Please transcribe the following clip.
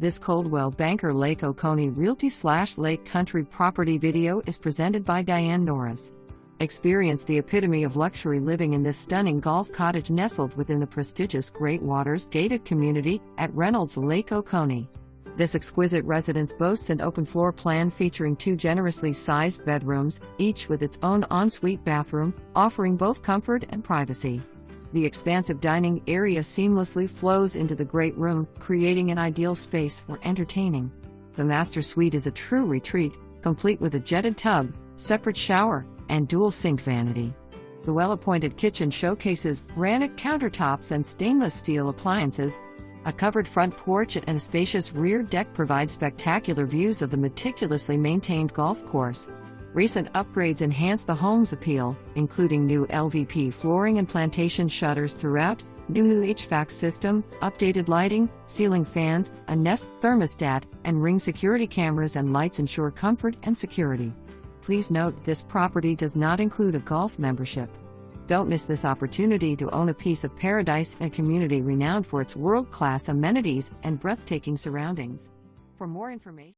This Coldwell Banker Lake Oconee Realty / Lake Country property video is presented by Diane Norris. Experience the epitome of luxury living in this stunning golf cottage nestled within the prestigious Great Waters gated community at Reynolds Lake Oconee. This exquisite residence boasts an open floor plan featuring 2 generously sized bedrooms, each with its own ensuite bathroom, offering both comfort and privacy. The expansive dining area seamlessly flows into the great room, creating an ideal space for entertaining. The master suite is a true retreat, complete with a jetted tub, separate shower, and dual sink vanity. The well-appointed kitchen showcases granite countertops and stainless steel appliances. A covered front porch and a spacious rear deck provide spectacular views of the meticulously maintained golf course. Recent upgrades enhance the home's appeal, including new LVP flooring and plantation shutters throughout, new HVAC system, updated lighting, ceiling fans, a Nest thermostat, and Ring security cameras and lights ensure comfort and security. Please note this property does not include a golf membership. Don't miss this opportunity to own a piece of paradise in a community renowned for its world-class amenities and breathtaking surroundings. For more information,